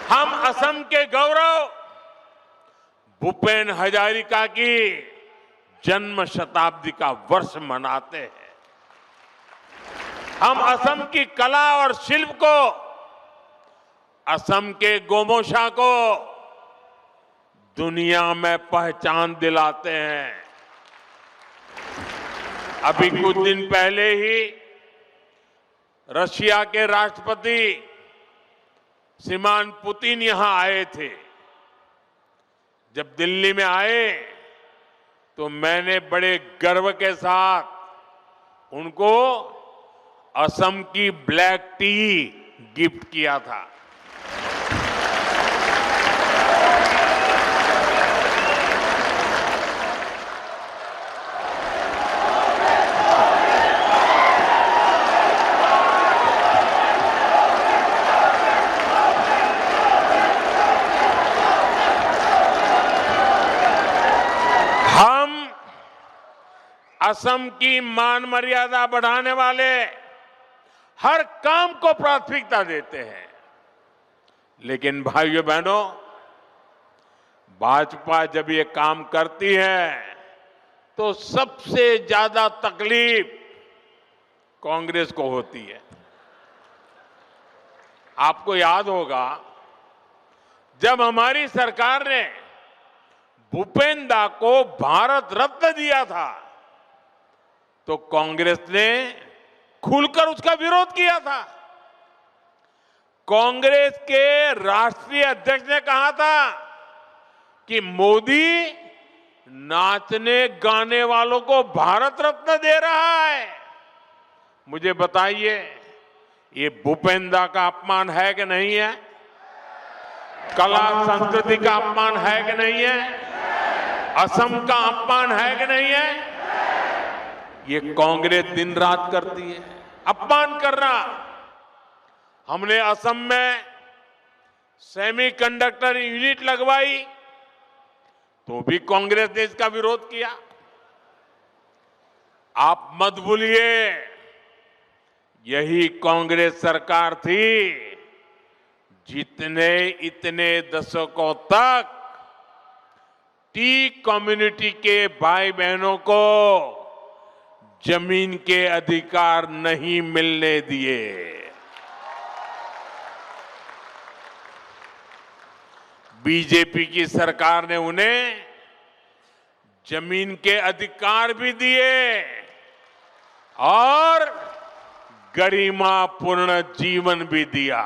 हम असम के गौरव भूपेन हजारिका की जन्म शताब्दी का वर्ष मनाते हैं। हम असम की कला और शिल्प को, असम के गोमोशा को दुनिया में पहचान दिलाते हैं। अभी कुछ दिन पहले ही रशिया के राष्ट्रपति श्रीमान पुतिन यहां आए थे। जब दिल्ली में आए तो मैंने बड़े गर्व के साथ उनको असम की ब्लैक टी गिफ्ट किया था। हम असम की मान मर्यादा बढ़ाने वाले हर काम को प्राथमिकता देते हैं। लेकिन भाइयों बहनों, भाजपा जब ये काम करती है तो सबसे ज्यादा तकलीफ कांग्रेस को होती है। आपको याद होगा जब हमारी सरकार ने भूपेन दा को भारत रत्न दिया था तो कांग्रेस ने खुलकर उसका विरोध किया था। कांग्रेस के राष्ट्रीय अध्यक्ष ने कहा था कि मोदी नाचने गाने वालों को भारत रत्न दे रहा है। मुझे बताइए, ये भूपेन दा का अपमान है कि नहीं है? कला संस्कृति का अपमान है कि नहीं है? असम का अपमान है कि नहीं है? ये कांग्रेस दिन रात करती है, अपमान करना। हमने असम में सेमीकंडक्टर यूनिट लगवाई तो भी कांग्रेस ने इसका विरोध किया। आप मत भूलिए, यही कांग्रेस सरकार थी जितने इतने दशकों तक टी कम्युनिटी के भाई बहनों को जमीन के अधिकार नहीं मिलने दिए। बीजेपी की सरकार ने उन्हें जमीन के अधिकार भी दिए और गरिमापूर्ण जीवन भी दिया।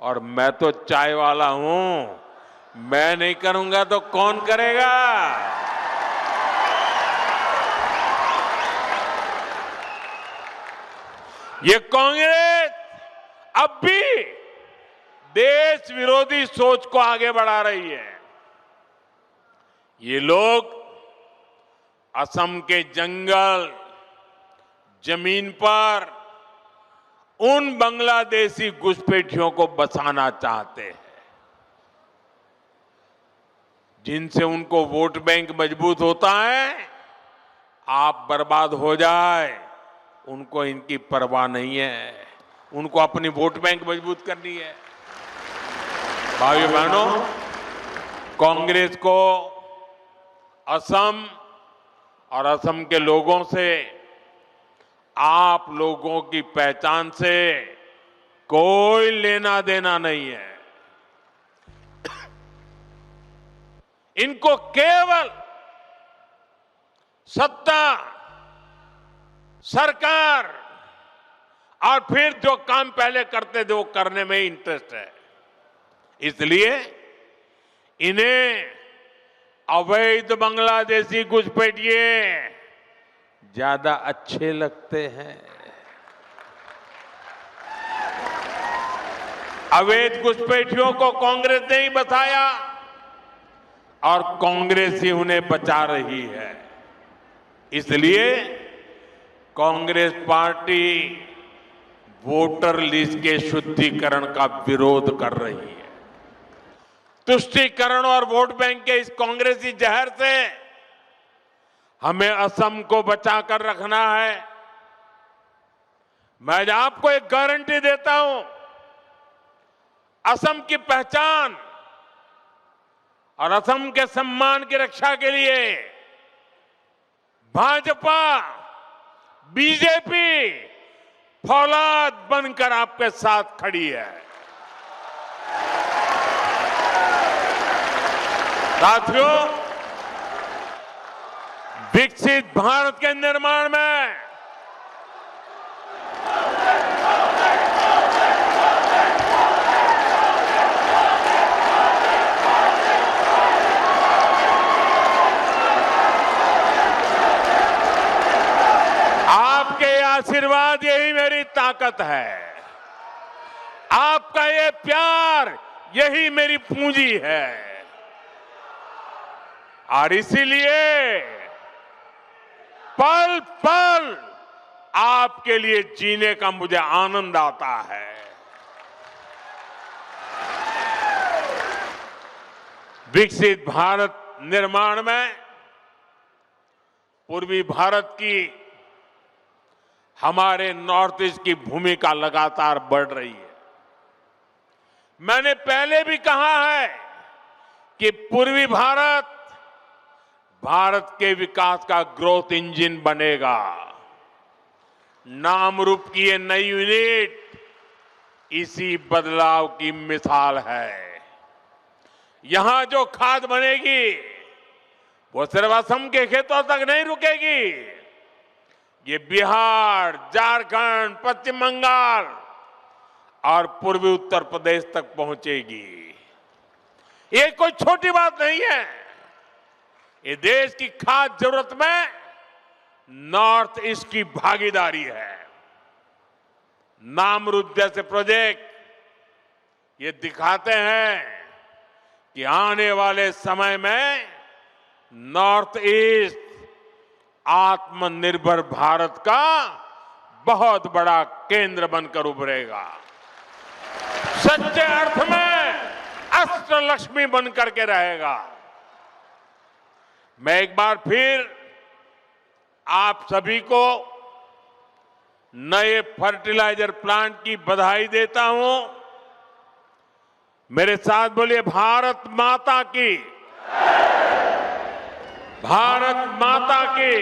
और मैं तो चाय वाला हूं, मैं नहीं करूंगा तो कौन करेगा? ये कांग्रेस अब भी देश विरोधी सोच को आगे बढ़ा रही है। ये लोग असम के जंगल, जमीन पर उन बांग्लादेशी घुसपैठियों को बसाना चाहते हैं जिनसे उनको वोट बैंक मजबूत होता है। आप बर्बाद हो जाए, उनको इनकी परवाह नहीं है। उनको अपनी वोट बैंक मजबूत करनी है। भाइयों बहनों, कांग्रेस को असम और असम के लोगों से, आप लोगों की पहचान से कोई लेना देना नहीं है। इनको केवल सत्ता, सरकार और फिर जो काम पहले करते थे वो करने में इंटरेस्ट है। इसलिए इन्हें अवैध बांग्लादेशी घुसपैठिए ज्यादा अच्छे लगते हैं। अवैध घुसपैठियों को कांग्रेस ने ही बचाया और कांग्रेस ही उन्हें बचा रही है। इसलिए कांग्रेस पार्टी वोटर लिस्ट के शुद्धिकरण का विरोध कर रही है। तुष्टीकरण और वोट बैंक के इस कांग्रेसी जहर से हमें असम को बचाकर रखना है। मैं आपको एक गारंटी देता हूं, असम की पहचान और असम के सम्मान की रक्षा के लिए भाजपा, बीजेपी फौलाद बनकर आपके साथ खड़ी है। साथियों, विकसित भारत के निर्माण में आपके आशीर्वाद यही मेरी ताकत है। आपका ये प्यार यही मेरी पूंजी है और इसीलिए पल पल आपके लिए जीने का मुझे आनंद आता है। विकसित भारत निर्माण में पूर्वी भारत की हमारे नॉर्थ ईस्ट की भूमिका लगातार बढ़ रही है। मैंने पहले भी कहा है कि पूर्वी भारत भारत के विकास का ग्रोथ इंजन बनेगा। नाम रूप की ये नई यूनिट इसी बदलाव की मिसाल है। यहां जो खाद बनेगी वो सिर्फ असम के खेतों तक नहीं रुकेगी, ये बिहार, झारखंड, पश्चिम बंगाल और पूर्वी उत्तर प्रदेश तक पहुंचेगी। ये कोई छोटी बात नहीं है। ये देश की खास जरूरत में नॉर्थ ईस्ट की भागीदारी है। नामरूप जैसे प्रोजेक्ट ये दिखाते हैं कि आने वाले समय में नॉर्थ ईस्ट आत्मनिर्भर भारत का बहुत बड़ा केंद्र बनकर उभरेगा। सच्चे अर्थ में अष्टलक्ष्मी बनकर के रहेगा। मैं एक बार फिर आप सभी को नए फर्टिलाइजर प्लांट की बधाई देता हूं। मेरे साथ बोलिए, भारत माता की, भारत माता की।